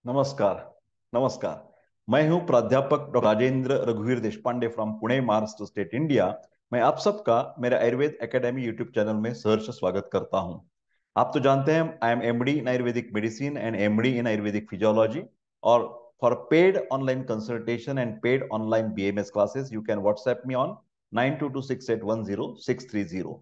नमस्कार। नमस्कार। मैं हूं प्राध्यापक डॉक्टर राजेंद्र रघुवीर Deshpande from Pune, Maharashtra state, India. मैं आप सबका मेरे आयुर्वेद एकेडमी यूट्यूब चैनल में सहर्ष स्वागत करता हूं। आप तो जानते हैं I am MD in ayurvedic medicine and MD in ayurvedic physiology. और for paid online consultation and paid online BMS classes you can WhatsApp me on 9226810630।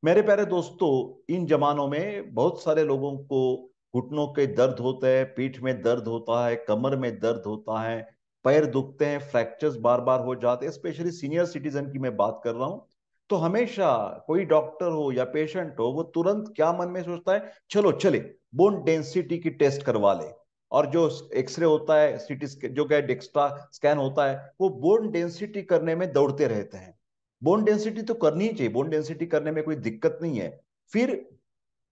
मेरे प्यारे दोस्तों, इन जमानों में बहुत सारे लोगों को घुटनों के दर्द होते हैं, पीठ में दर्द होता है, कमर में दर्द होता है, पैर दुखते हैं, फ्रैक्चर्स बार बार हो जाते हैं। स्पेशली सीनियर सिटीजन की मैं बात कर रहा हूं। तो हमेशा कोई डॉक्टर हो या पेशेंट हो, वो तुरंत क्या मन में सोचता है, चलो चले बोन डेंसिटी की टेस्ट करवा ले। और जो एक्सरे होता है, सीटी जो क्या डेक्स्ट्रा स्कैन होता है, वो बोन डेंसिटी करने में दौड़ते रहते हैं। बोन डेंसिटी तो करनी ही चाहिए, बोन डेंसिटी करने में कोई दिक्कत नहीं है। फिर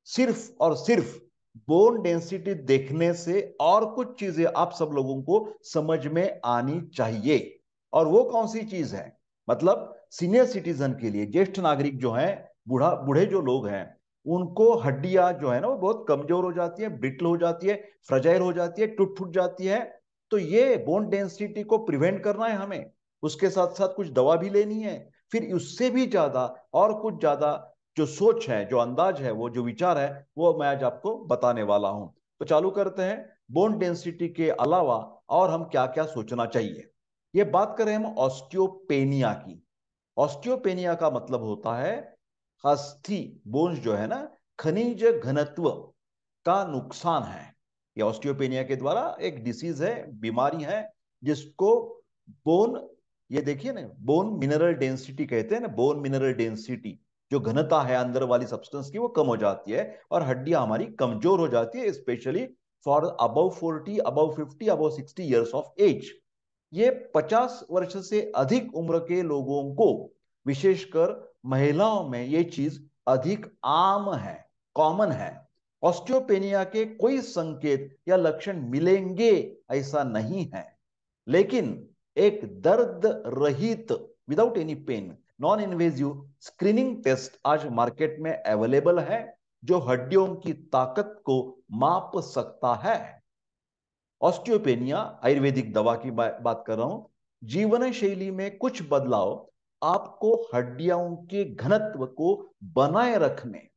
सिर्फ और सिर्फ बोन डेंसिटी देखने से और कुछ चीजें आप सब लोगों को समझ में आनी चाहिए। और वो कौन सी चीज है? मतलब सीनियर सिटीजन के लिए, ज्येष्ठ नागरिक जो हैं, बूढ़ा बूढ़े जो लोग हैं, उनको हड्डियां जो है ना, वो बहुत कमजोर हो जाती है, ब्रिटल हो जाती है, फ्रजाइल हो जाती है, टूट फूट जाती है। तो ये बोन डेंसिटी को प्रिवेंट करना है हमें। उसके साथ साथ कुछ दवा भी लेनी है। फिर उससे भी ज्यादा और कुछ ज्यादा जो सोच है, जो अंदाज है, वो जो विचार है, वो मैं आज आपको बताने वाला हूं। तो चालू करते हैं। बोन डेंसिटी के अलावा और हम क्या क्या सोचना चाहिए, ये बात करें हम ऑस्टियोपेनिया की। ऑस्टियोपेनिया का मतलब होता है अस्थि, बोन्स जो है ना, खनिज घनत्व का नुकसान है। ये ऑस्टियोपेनिया के द्वारा एक डिसीज है, बीमारी है, जिसको बोन, ये देखिए ना, बोन मिनरल डेंसिटी कहते हैं ना, बोन मिनरल डेंसिटी, जो घनता है अंदर वाली सब्सटेंस की, वो कम हो जाती है और हड्डियां हमारी कमजोर हो जाती है, specially for above 40, above 50, above 60 years of age. ये 50 वर्ष से अधिक उम्र के लोगों को, विशेषकर महिलाओं में ये चीज अधिक आम है, कॉमन है। ऑस्टियोपेनिया के कोई संकेत या लक्षण मिलेंगे ऐसा नहीं है, लेकिन एक दर्द रहित, without any pain, non invasive screening test आज मार्केट में अवेलेबल है, जो हड्डियों की ताकत को माप सकता है। ऑस्टियोपेनिया आयुर्वेदिक दवा की बात कर रहा हूं। जीवन शैली में कुछ बदलाव आपको हड्डियों के घनत्व को बनाए रखने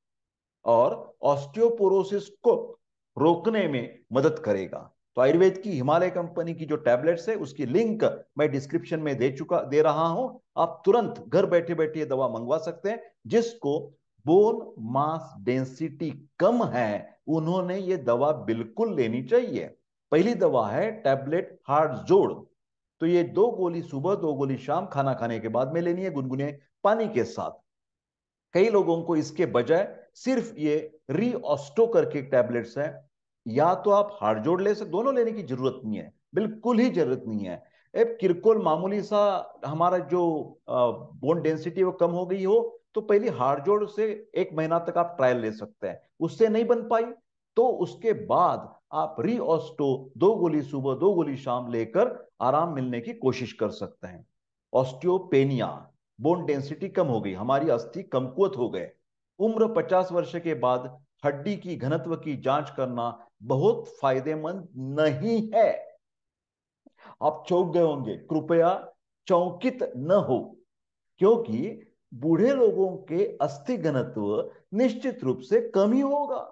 और ऑस्टियोपोरोसिस को रोकने में मदद करेगा। तो आयुर्वेद की हिमालय कंपनी की जो टैबलेट्स है, उसकी लिंक मैं डिस्क्रिप्शन में दे रहा हूं। आप तुरंत घर बैठे बैठे ये दवा मंगवा सकते हैं। जिसको बोन मास डेंसिटी कम है, उन्होंने ये दवा बिल्कुल लेनी चाहिए। पहली दवा है टैबलेट हार्ट जोड़। तो ये 2 गोली सुबह, 2 गोली शाम, खाना खाने के बाद में लेनी है, गुनगुने पानी के साथ। कई लोगों को इसके बजाय सिर्फ ये रीऑस्टो करके टैबलेट्स है, या तो आप हार्ड जोड़ ले सकते, दोनों लेने की जरूरत नहीं है, बिल्कुल ही जरूरत नहीं है। अब किरकोल मामूली सा हमारा जो बोन डेंसिटी वो कम हो गई हो, तो पहले हार्ड जोड़ से 1 महीना तक आप ट्रायल ले सकते हैं। उससे नहीं बन पाई तो उसके बाद आप रीऑस्टो 2 गोली सुबह, 2 गोली शाम लेकर आराम मिलने की कोशिश कर सकते हैं। ऑस्टियोपेनिया, बोन डेंसिटी कम हो गई, हमारी अस्थि कमकुवत हो गए। उम्र 50 वर्ष के बाद हड्डी की घनत्व की जांच करना बहुत फायदेमंद नहीं है। आप चौंक गए होंगे, कृपया चौंकित न हो, क्योंकि बूढ़े लोगों के अस्थि घनत्व निश्चित रूप से कम ही होगा।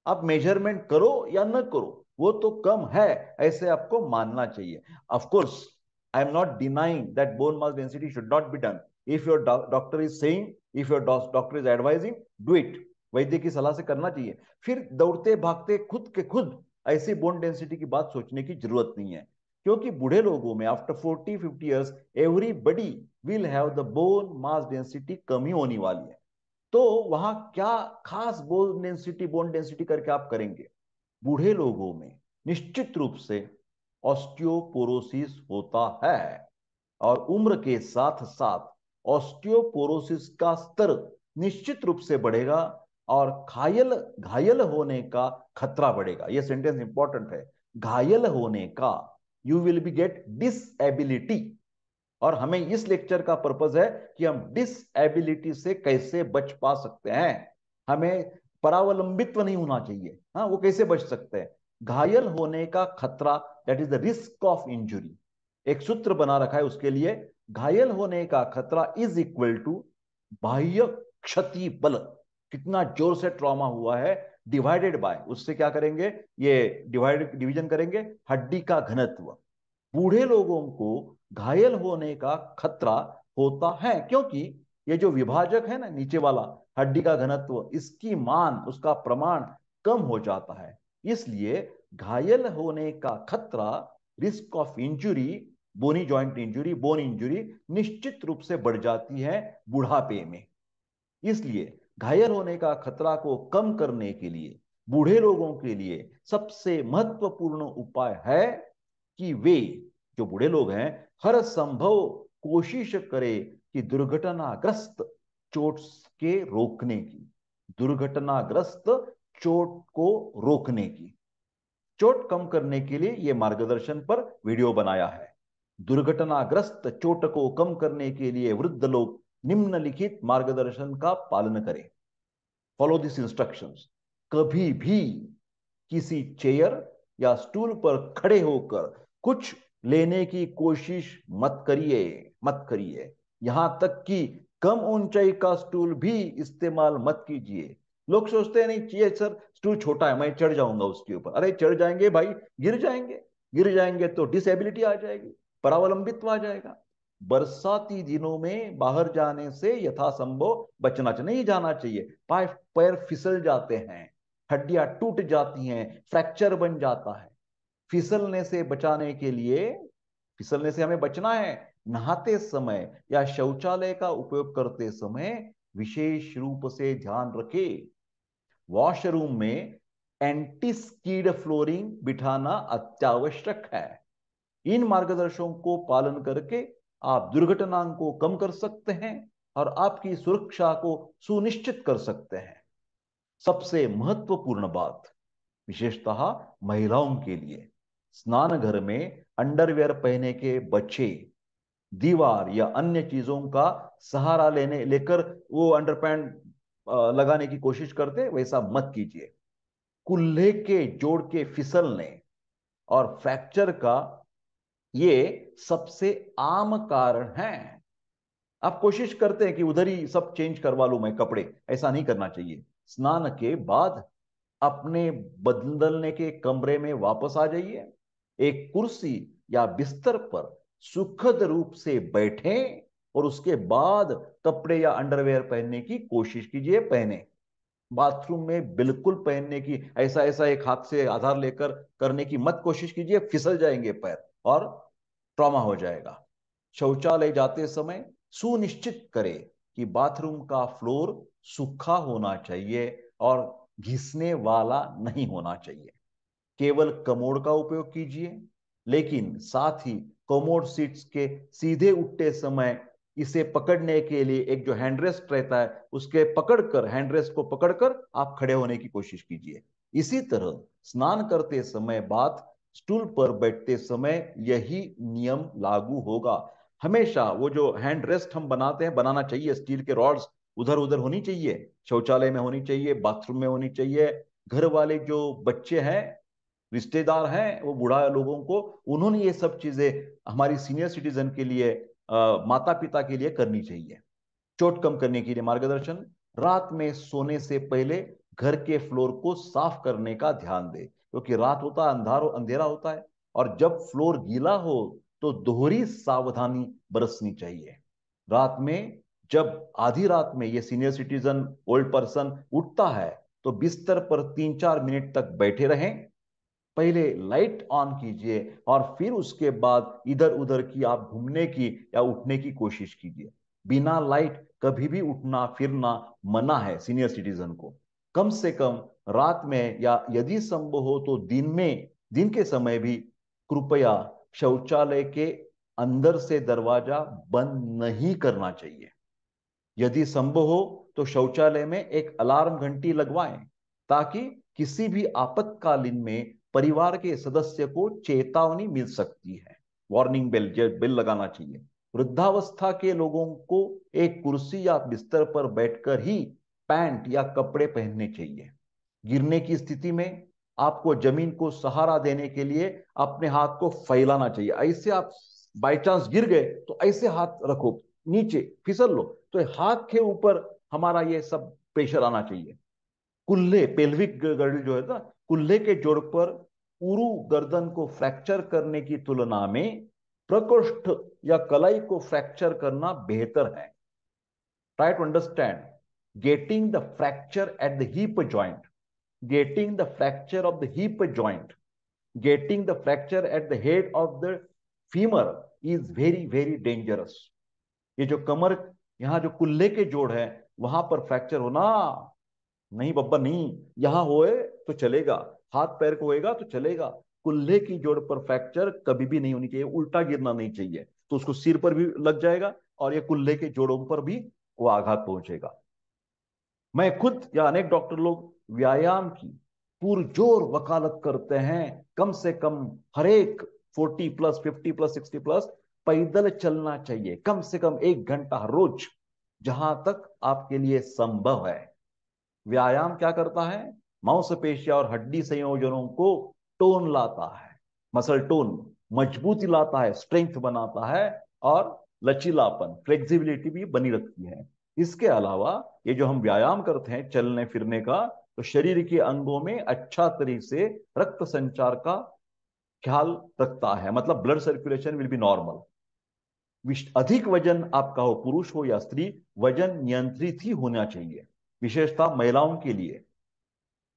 आप मेजरमेंट करो या न करो, वो तो कम है, ऐसे आपको मानना चाहिए। Of course I am not denying that bone mass density should not be done. If your doctor is saying, if your doctor is advising, do it. वैद्य की सलाह से करना चाहिए। फिर दौड़ते भागते खुद के खुद ऐसी बोन डेंसिटी की बात सोचने की जरूरत नहीं है, क्योंकि बूढ़े लोगों में after 40-50 years everybody will have the bone mass density कमी होने वाली है। तो वहां क्या खास बोन डेंसिटी करके आप करेंगे? बूढ़े लोगों में निश्चित रूप से ऑस्टियोपोरोसिस होता है, और उम्र के साथ साथ ऑस्टियोपोरोसिस का स्तर निश्चित रूप से बढ़ेगा, और घायल घायल होने का खतरा बढ़ेगा। यह सेंटेंस इंपॉर्टेंट है, घायल होने का। You will be get disability. और हमें इस लेक्चर का पर्पज है कि हम डिसएबिलिटी से कैसे बच पा सकते हैं। हमें परावलंबित्व नहीं होना चाहिए। हाँ, वो कैसे बच सकते हैं? घायल होने का खतरा, that is the risk of injury, एक सूत्र बना रखा है उसके लिए, घायल होने का खतरा इज इक्वल टू बाह्य क्षति बल, कितना जोर से ट्रॉमा हुआ है, डिवाइडेड बाय, उससे क्या करेंगे, ये डिवीजन करेंगे हड्डी का घनत्व। बूढ़े लोगों को घायल होने का खतरा होता है क्योंकि ये जो विभाजक है ना नीचे वाला, हड्डी का घनत्व, इसकी मान, उसका प्रमाण कम हो जाता है। इसलिए घायल होने का खतरा, risk of injury, bony joint injury, bone injury, निश्चित रूप से बढ़ जाती है बुढ़ापे में। इसलिए घायल होने का खतरा को कम करने के लिए बूढ़े लोगों के लिए सबसे महत्वपूर्ण उपाय है कि वे, जो बूढ़े लोग हैं, हर संभव कोशिश करें कि दुर्घटनाग्रस्त चोट के रोकने की, दुर्घटनाग्रस्त चोट को रोकने की, चोट कम करने के लिए यह मार्गदर्शन पर वीडियो बनाया है। दुर्घटनाग्रस्त चोट को कम करने के लिए वृद्ध लोग निम्नलिखित मार्गदर्शन का पालन करें। Follow this instructions. कभी भी किसी चेयर या स्टूल पर खड़े होकर कुछ लेने की कोशिश मत करिए, मत करिए। यहां तक कि कम ऊंचाई का स्टूल भी इस्तेमाल मत कीजिए। लोग सोचते हैं नहीं चाहिए सर, स्टूल छोटा है, मैं चढ़ जाऊंगा उसके ऊपर। अरे चढ़ जाएंगे भाई, गिर जाएंगे, गिर जाएंगे तो डिसेबिलिटी आ जाएगी, परावलंबित्व आ जाएगा। बरसाती दिनों में बाहर जाने से यथासंभव बचना चाहिए, नहीं जाना चाहिए। पैर पैर फिसल जाते हैं, हड्डियां टूट जाती हैं, फ्रैक्चर बन जाता है। फिसलने से बचाने के लिए, फिसलने से हमें बचना है, नहाते समय या शौचालय का उपयोग करते समय विशेष रूप से ध्यान रखें। वॉशरूम में एंटी स्कीड फ्लोरिंग बिठाना अत्यावश्यक है। इन मार्गदर्शनों को पालन करके आप दुर्घटना को कम कर सकते हैं और आपकी सुरक्षा को सुनिश्चित कर सकते हैं। सबसे महत्वपूर्ण बात, विशेषतः महिलाओं के लिए, स्नान घर में अंडरवेयर पहने के बच्चे दीवार या अन्य चीजों का सहारा लेकर वो अंडरपैंट लगाने की कोशिश करते, वैसा मत कीजिए। कुल्हे के जोड़ के फिसलने और फ्रैक्चर का ये सबसे आम कारण है। आप कोशिश करते हैं कि उधर ही सब चेंज करवा लूं मैं कपड़े, ऐसा नहीं करना चाहिए। स्नान के बाद अपने बदलने के कमरे में वापस आ जाइए, एक कुर्सी या बिस्तर पर सुखद रूप से बैठें और उसके बाद कपड़े या अंडरवेयर पहनने की कोशिश कीजिए। पहने, बाथरूम में बिल्कुल पहनने की, ऐसा ऐसा एक हाथ से आधार लेकर करने की मत कोशिश कीजिए, फिसल जाएंगे पैर और ट्रॉमा हो जाएगा। शौचालय जाते समय सुनिश्चित करें कि बाथरूम का फ्लोर सूखा होना चाहिए और घिसने वाला नहीं होना चाहिए। केवल कमोड का उपयोग कीजिए, लेकिन साथ ही कमोड सीट्स के सीधे उठते समय इसे पकड़ने के लिए एक जो हैंडरेस्ट रहता है, उसके पकड़कर, हैंडरेस्ट को पकड़कर आप खड़े होने की कोशिश कीजिए। इसी तरह स्नान करते समय, बाथ स्टूल पर बैठते समय यही नियम लागू होगा। हमेशा वो जो हैंड रेस्ट हम बनाते हैं, बनाना चाहिए, स्टील के रॉड्स उधर उधर होनी चाहिए, शौचालय में होनी चाहिए, बाथरूम में होनी चाहिए। घर वाले जो बच्चे हैं, रिश्तेदार हैं, वो बूढ़ा लोगों को, उन्होंने ये सब चीजें हमारी सीनियर सिटीजन के लिए, माता पिता के लिए करनी चाहिए। चोट कम करने के लिए मार्गदर्शन, रात में सोने से पहले घर के फ्लोर को साफ करने का ध्यान दे, क्योंकि रात होता है, अंधेरा होता है, और जब फ्लोर गीला हो तो दोहरी सावधानी बरतनी चाहिए। रात में, जब आधी रात में ये सीनियर सिटीजन, ओल्ड पर्सन उठता है तो बिस्तर पर 3-4 मिनट तक बैठे रहें। पहले लाइट ऑन कीजिए और फिर उसके बाद इधर उधर की आप घूमने की या उठने की कोशिश कीजिए। बिना लाइट कभी भी उठना फिरना मना है सीनियर सिटीजन को। कम से कम रात में, या यदि संभव हो तो दिन के समय भी कृपया शौचालय के अंदर से दरवाजा बंद नहीं करना चाहिए। यदि संभव हो तो शौचालय में एक अलार्म घंटी लगवाएं, ताकि किसी भी आपातकालीन में परिवार के सदस्य को चेतावनी मिल सकती है। वार्निंग बेल, बेल लगाना चाहिए। वृद्धावस्था के लोगों को एक कुर्सी या बिस्तर पर बैठकर ही पैंट या कपड़े पहनने चाहिए। गिरने की स्थिति में आपको जमीन को सहारा देने के लिए अपने हाथ को फैलाना चाहिए। ऐसे आप बाई चांस गिर गए तो ऐसे हाथ रखो, नीचे फिसल लो तो हाथ के ऊपर हमारा ये सब प्रेशर आना चाहिए। कुल्ले पेल्विक गर्ल जो है ना, कुल्ले के जोड़ पर उरु गर्दन को फ्रैक्चर करने की तुलना में प्रकोष्ठ या कलाई को फ्रैक्चर करना बेहतर है। Try to understand getting the fracture at the hip joint, getting the fracture of the hip joint, getting the fracture at the head of the femur is very very dangerous। ये जो कमर, यहाँ जो कुल्ले के जोड़ है वहां पर फ्रैक्चर होना, नहीं बब्बा नहीं। यहां होए तो चलेगा, हाथ पैर को होएगा तो चलेगा, कुल्ले की जोड़ पर फ्रैक्चर कभी भी नहीं होनी चाहिए, उल्टा गिरना नहीं चाहिए, तो उसको सिर पर भी लग जाएगा और ये कुल्ले के जोड़ों पर भी वो आघात पहुंचेगा। मैं खुद या अनेक डॉक्टर लोग व्यायाम की पुरजोर वकालत करते हैं। कम से कम हर एक 40 प्लस 50 प्लस 60 प्लस पैदल चलना चाहिए, कम से कम 1 घंटा हर रोज, जहां तक आपके लिए संभव है। व्यायाम क्या करता है? मांसपेशियां और हड्डी संयोजनों को टोन लाता है, मसल टोन, मजबूती लाता है, स्ट्रेंथ बनाता है और लचीलापन फ्लेक्सिबिलिटी भी बनी रखती है। इसके अलावा ये जो हम व्यायाम करते हैं चलने फिरने का, तो शरीर के अंगों में अच्छा तरीके से रक्त संचार का ख्याल रखता है, मतलब blood circulation will be normal. अधिक वजन आपका हो, पुरुष हो या स्त्री, वजन नियंत्रित ही होना चाहिए। विशेषतः महिलाओं के लिए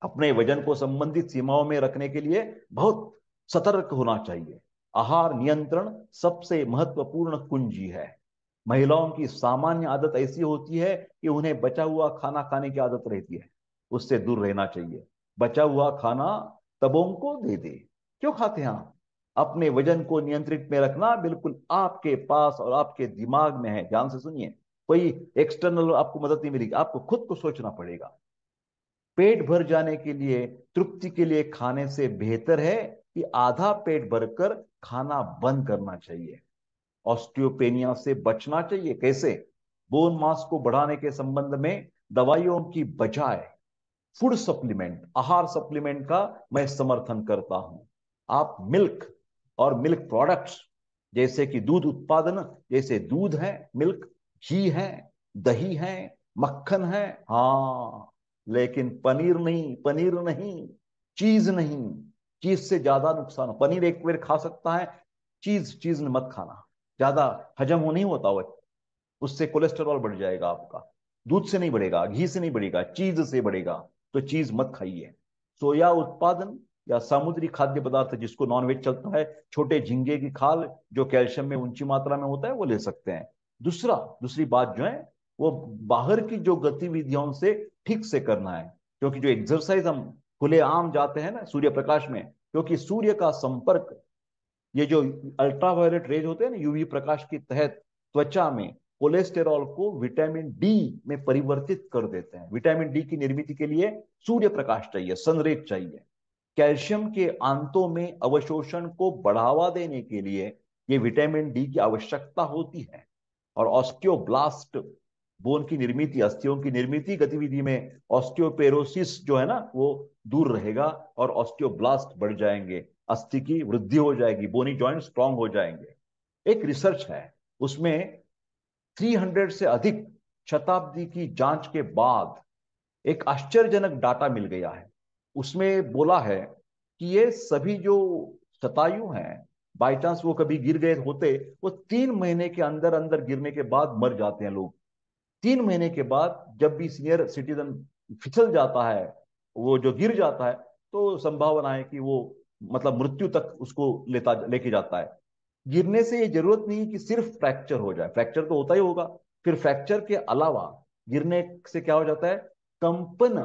अपने वजन को संबंधित सीमाओं में रखने के लिए बहुत सतर्क होना चाहिए। आहार नियंत्रण सबसे महत्वपूर्ण कुंजी है। महिलाओं की सामान्य आदत ऐसी होती है कि उन्हें बचा हुआ खाना खाने की आदत रहती है, उससे दूर रहना चाहिए। बचा हुआ खाना तबों को दे दे, क्यों खाते हैं आप? अपने वजन को नियंत्रित में रखना बिल्कुल आपके पास और आपके दिमाग में है। ध्यान से सुनिए, कोई एक्सटर्नल आपको मदद नहीं मिलेगी, आपको खुद को सोचना पड़ेगा। पेट भर जाने के लिए, तृप्ति के लिए खाने से बेहतर है कि आधा पेट भरकर खाना बंद करना चाहिए। ऑस्टियोपेनिया से बचना चाहिए कैसे? बोन मास को बढ़ाने के संबंध में दवाइयों की बजाय फूड सप्लीमेंट, आहार सप्लीमेंट का मैं समर्थन करता हूं। आप मिल्क और मिल्क प्रोडक्ट्स जैसे कि दूध उत्पादन, जैसे दूध है, मिल्क, घी है, दही है, मक्खन है, हाँ, लेकिन पनीर नहीं, पनीर नहीं, चीज नहीं। चीज से ज्यादा नुकसान, पनीर एक बार खा सकता है, चीज चीज मत खाना, ज्यादा हजम हो नहीं होता वो, उससे कोलेस्टेरॉल बढ़ जाएगा आपका। दूध से नहीं बढ़ेगा, घी से नहीं बढ़ेगा, चीज से बढ़ेगा, तो चीज मत खाइए। सोया उत्पादन या समुद्री खाद्य पदार्थ जिसको नॉनवेज चलता है, छोटे झींगे की खाल जो कैल्शियम में ऊंची मात्रा में होता है, वो ले सकते हैं। दूसरी बात जो है वो बाहर की जो गतिविधियों से ठीक से करना है, क्योंकि जो एक्सरसाइज हम खुले आम जाते हैं ना सूर्य प्रकाश में, क्योंकि सूर्य का संपर्क, ये जो अल्ट्रावायलेट रेज होते हैं ना, यूवी प्रकाश के तहत त्वचा में कोलेस्टेरॉल को विटामिन डी में परिवर्तित कर देते हैं। विटामिन डी की निर्मित के लिए सूर्य प्रकाश चाहिए, सनरेज चाहिए। कैल्शियम के आंतों में अवशोषण को बढ़ावा देने के लिए ये विटामिन डी की आवश्यकता होती है। और ऑस्टियोब्लास्ट, बोन की निर्मित, अस्थियों की निर्मित गतिविधि में ऑस्टियोपेरोसिस जो है ना वो दूर रहेगा और ऑस्टियोब्लास्ट बढ़ जाएंगे, अस्थि की वृद्धि हो जाएगी, बोनी जॉइंट स्ट्रांग हो जाएंगे। एक रिसर्च है, उसमें 300 से अधिक शताब्दी की जांच के बाद एक आश्चर्यजनक डाटा मिल गया है। उसमें बोला है कि ये सभी जो शतायु हैं, बाई चांस वो कभी गिर गए होते, वो 3 महीने के अंदर अंदर गिरने के बाद मर जाते हैं लोग। 3 महीने के बाद जब भी सीनियर सिटीजन फिसल जाता है, वो जो गिर जाता है, तो संभावना है कि वो मतलब मृत्यु तक उसको लेके जाता है। गिरने से ये जरूरत नहीं कि सिर्फ फ्रैक्चर हो जाए, फ्रैक्चर तो होता ही होगा, फिर फ्रैक्चर के अलावा गिरने से क्या हो जाता है, कंपन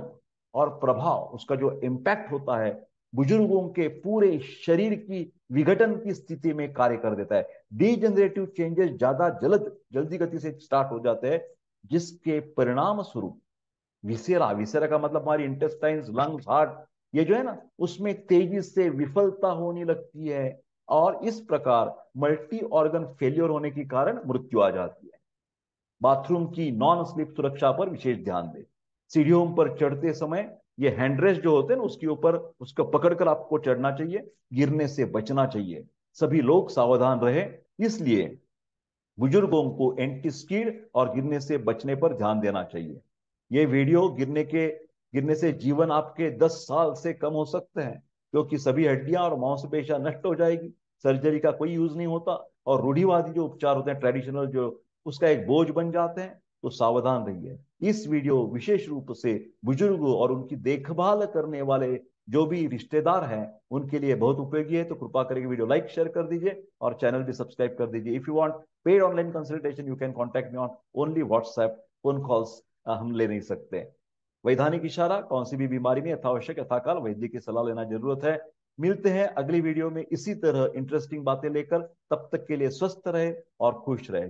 और प्रभाव, उसका जो इम्पैक्ट होता है बुजुर्गों के पूरे शरीर की विघटन की स्थिति में कार्य कर देता है। डीजेनरेटिव चेंजेस ज्यादा जल्दी गति से स्टार्ट हो जाते हैं, जिसके परिणाम स्वरूप विसेरा, विसेरा का मतलब हमारी इंटेस्टाइन्स, लंग्स, हार्ट, ये जो है ना, उसमें तेजी से विफलता होने लगती है और इस प्रकार मल्टी ऑर्गन फेलियर होने के कारण मृत्यु आ जाती है। बाथरूम की नॉन स्लिप सुरक्षा पर विशेष ध्यान दें। सीढ़ियों पर चढ़ते समय ये हैंड रेस्ट जो होते हैं ना, उसके ऊपर उसको पकड़कर आपको चढ़ना चाहिए, गिरने से बचना चाहिए। सभी लोग सावधान रहे, इसलिए बुजुर्गों को एंटी स्किड और गिरने से बचने पर ध्यान देना चाहिए। ये वीडियो गिरने से जीवन आपके 10 साल से कम हो सकते हैं, क्योंकि सभी हड्डियां और मांसपेशियां नष्ट हो जाएगी। सर्जरी का कोई यूज नहीं होता, और रूढ़िवादी जो उपचार होते हैं, ट्रेडिशनल जो, उसका एक बोझ बन जाते हैं। तो सावधान रहिए। इस वीडियो विशेष रूप से बुजुर्गों और उनकी देखभाल करने वाले जो भी रिश्तेदार हैं उनके लिए बहुत उपयोगी है। तो कृपा करके वीडियो लाइक शेयर कर दीजिए और चैनल भी सब्सक्राइब कर दीजिए। If you want paid online consultation you can contact me on only WhatsApp. Phone calls हम ले नहीं सकते। वैधानिक इशारा, कौन सी भी बीमारी में यथावश्यक यथाकाल वैद्य की सलाह लेना जरूरत है। मिलते हैं अगली वीडियो में इसी तरह इंटरेस्टिंग बातें लेकर। तब तक के लिए स्वस्थ रहे और खुश रहे।